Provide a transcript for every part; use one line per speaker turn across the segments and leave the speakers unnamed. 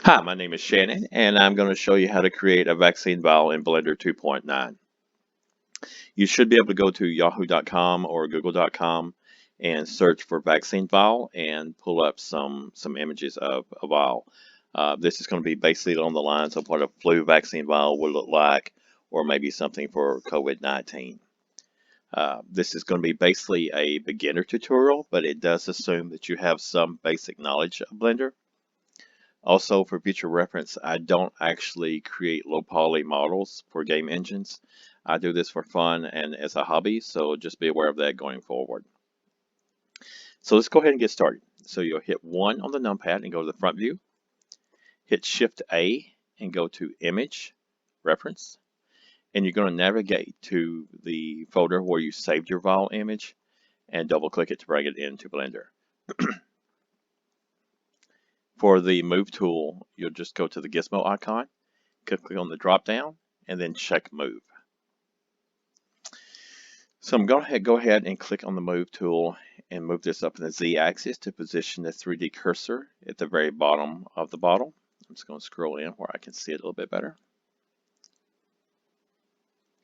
Hi, my name is Shannon, and I'm going to show you how to create a vaccine vial in Blender 2.9. You should be able to go to yahoo.com or google.com and search for vaccine vial and pull up some images of a vial. This is going to be basically on the lines of what a flu vaccine vial would look like, or maybe something for COVID-19. This is going to be basically a beginner tutorial, but it does assume that you have some basic knowledge of Blender. Also, for future reference, I don't actually create low poly models for game engines. I do this for fun and as a hobby, so just be aware of that going forward. So let's go ahead and get started. So you'll hit 1 on the numpad and go to the front view. Hit Shift A and go to Image, Reference. And you're going to navigate to the folder where you saved your vial image and double click it to bring it into Blender. For the Move tool, you'll just go to the gizmo icon, click on the drop down, and then check Move. So I'm going to go ahead and click on the Move tool and move this up in the Z axis to position the 3D cursor at the very bottom of the bottle. I'm just going to scroll in where I can see it a little bit better.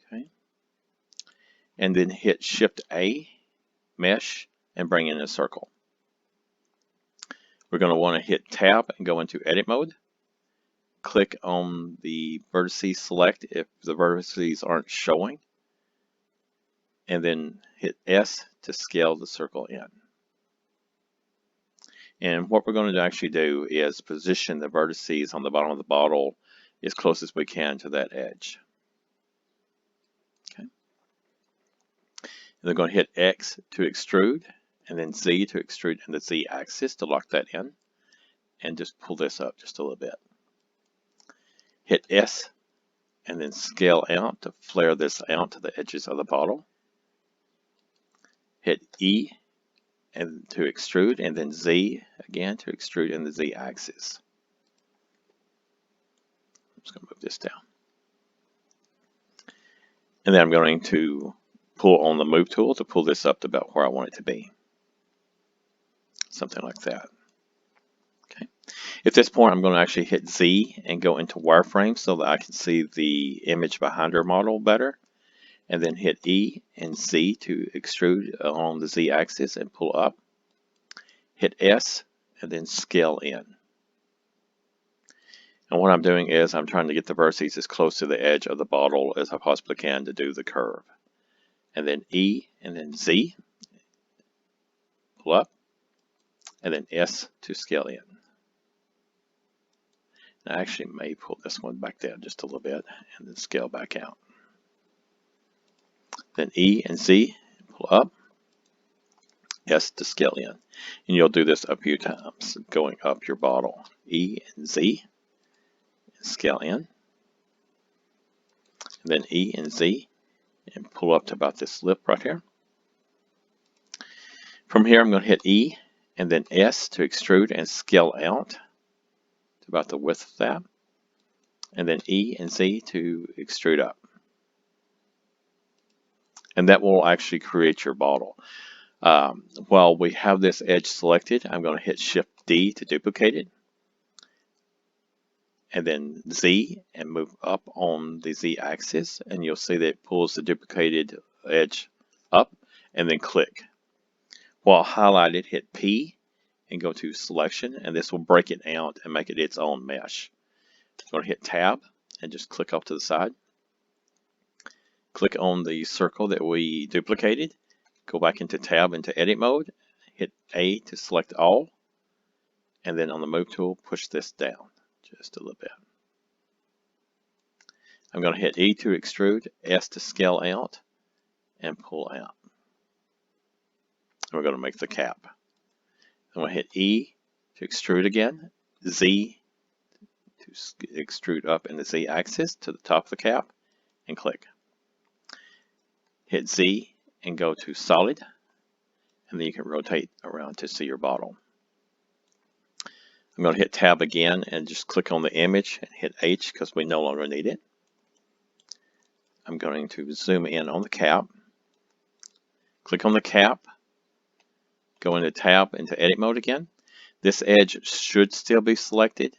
Okay. And then hit Shift A, Mesh, and bring in a circle. We're going to want to hit Tab and go into Edit Mode. Click on the vertices select if the vertices aren't showing. And then hit S to scale the circle in. And what we're going to actually do is position the vertices on the bottom of the bottle as close as we can to that edge. Okay. And they're going to hit X to extrude, and then Z to extrude in the Z axis to lock that in, and just pull this up just a little bit. Hit S and then scale out to flare this out to the edges of the bottle. Hit E and to extrude, and then Z again to extrude in the Z axis. I'm just going to move this down. And then I'm going to pull on the Move tool to pull this up to about where I want it to be. Something like that. Okay. At this point, I'm going to actually hit Z and go into wireframe so that I can see the image behind our model better. And then hit E and Z to extrude on the Z axis and pull up. Hit S and then scale in. And what I'm doing is I'm trying to get the vertices as close to the edge of the bottle as I possibly can to do the curve. And then E and then Z, pull up, and then S to scale in. I actually may pull this one back down just a little bit and then scale back out. Then E and Z, pull up, S to scale in. And you'll do this a few times, going up your bottle. E and Z, scale in. And then E and Z, and pull up to about this lip right here. From here, I'm going to hit E and then S to extrude and scale out to about the width of that. And then E and Z to extrude up. And that will actually create your bottle. While we have this edge selected, I'm going to hit Shift D to duplicate it. And then Z and move up on the Z axis. And you'll see that it pulls the duplicated edge up and then click. While highlighted, hit P and go to Selection. And this will break it out and make it its own mesh. I'm going to hit Tab and just click off to the side. Click on the circle that we duplicated. Go back into Tab into Edit Mode. Hit A to select all. And then on the Move tool, push this down just a little bit. I'm going to hit E to extrude, S to scale out, and pull out. And we're going to make the cap. I'm going to hit E to extrude again, Z to extrude up in the Z axis to the top of the cap, and click. Hit Z and go to solid, and then you can rotate around to see your bottle. I'm going to hit Tab again and just click on the image and hit H because we no longer need it. I'm going to zoom in on the cap. Click on the cap. Go into Tab into Edit Mode again. This edge should still be selected.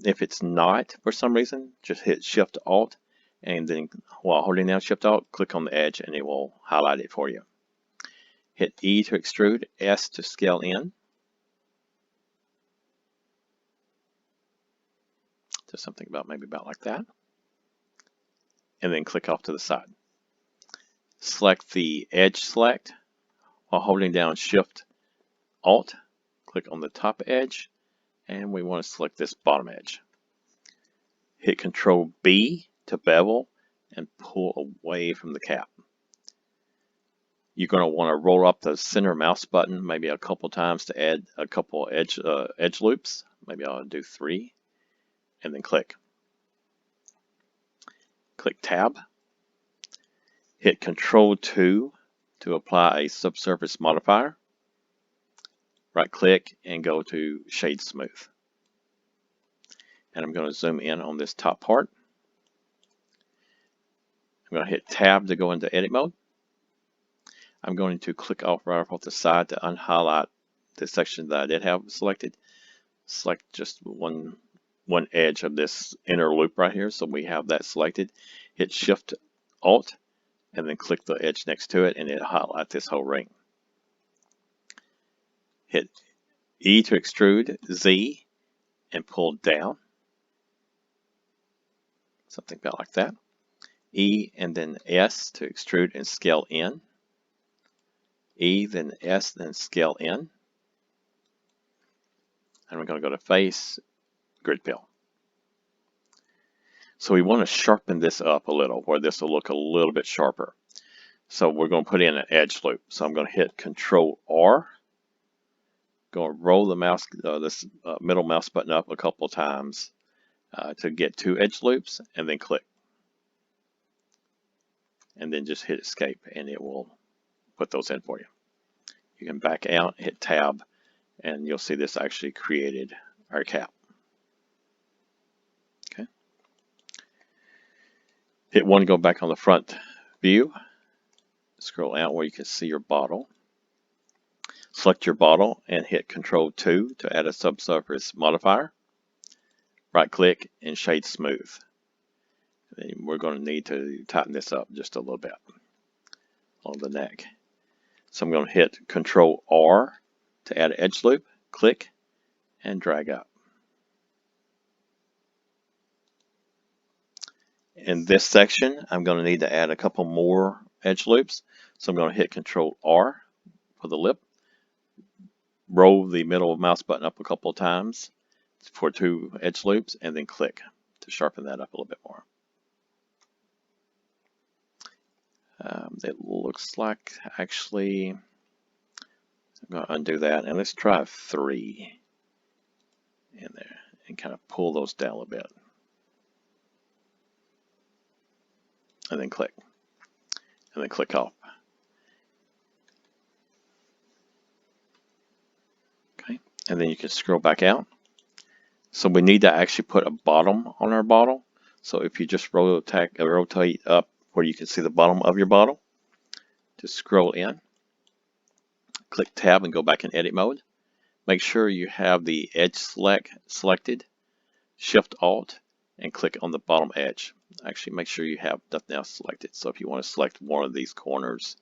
If it's not for some reason, just hit Shift Alt, and then while holding down Shift Alt, click on the edge and it will highlight it for you. Hit E to extrude, S to scale in. Do something about maybe about like that. And then click off to the side. Select the edge select while holding down Shift Alt. Click on the top edge, and we want to select this bottom edge. Hit Control B to bevel and pull away from the cap. You're going to want to roll up the center mouse button maybe a couple times to add a couple edge loops. Maybe I'll do 3, and then click. Click Tab. Hit Control 2 to apply a subsurface modifier. Right click and go to Shade Smooth. And I'm going to zoom in on this top part. I'm going to hit Tab to go into edit mode. I'm going to click right off the side to unhighlight the section that I did have selected. Select just one edge of this inner loop right here, so we have that selected. Hit Shift Alt and then click the edge next to it, and it'll highlight this whole ring. Hit E to extrude, Z, and pull down. Something about like that. E and then S to extrude and scale in. E, then S, then scale in. And we're going to go to Face, Grid Fill. So we want to sharpen this up a little, where this will look a little bit sharper. So we're going to put in an edge loop. So I'm going to hit Control R. Going to roll the mouse, this middle mouse button up a couple times to get 2 edge loops, and then click. And then just hit Escape, and it will put those in for you. You can back out, hit Tab, and you'll see this actually created our cap. Okay. Hit 1 to go back on the front view. Scroll out where you can see your bottle. Select your bottle and hit Control 2 to add a subsurface modifier. Right click and Shade Smooth. And we're going to need to tighten this up just a little bit on the neck. So I'm going to hit Control R to add an edge loop. Click and drag up. In this section, I'm going to need to add a couple more edge loops. So I'm going to hit Control R for the lip. Roll the middle mouse button up a couple of times for 2 edge loops, and then click to sharpen that up a little bit more. It looks like actually, I'm going to undo that, and let's try 3 in there and kind of pull those down a bit. And then click. And then click off. Okay, and then you can scroll back out. So we need to actually put a bottom on our bottle. So if you just rotate up where you can see the bottom of your bottle, just scroll in, click Tab and go back in edit mode. Make sure you have the edge selected, Shift Alt, and click on the bottom edge. Actually, make sure you have nothing else selected. So if you want to select one of these corners,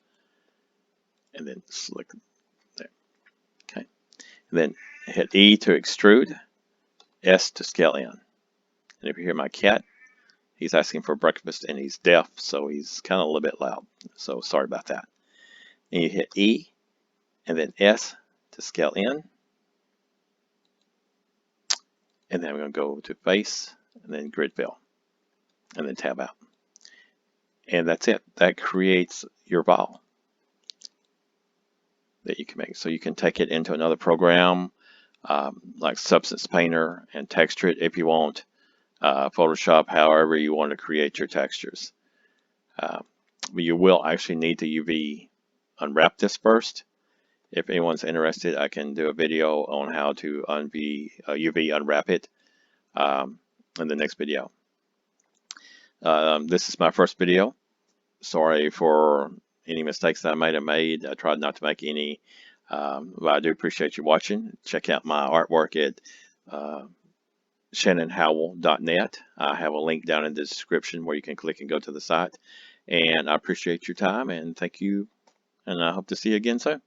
and then select there. Okay, and then hit E to extrude, S to scale in. And if you hear my cat, he's asking for breakfast, and he's deaf, so he's kind of a little bit loud. So sorry about that. And you hit E, and then S to scale in. And then we're going to go to Face, and then Grid Fill, and then Tab out. And that's it. That creates your vial that you can make. So you can take it into another program like Substance Painter and texture it if you want. Photoshop, however you want to create your textures. But you will actually need to UV unwrap this first. If anyone's interested, I can do a video on how to UV unwrap it in the next video. This is my first video. Sorry for any mistakes that I might have made. I tried not to make any, but I do appreciate you watching. Check out my artwork at shannonhowell.net. I have a link down in the description where you can click and go to the site. And I appreciate your time and thank you. And I hope to see you again soon.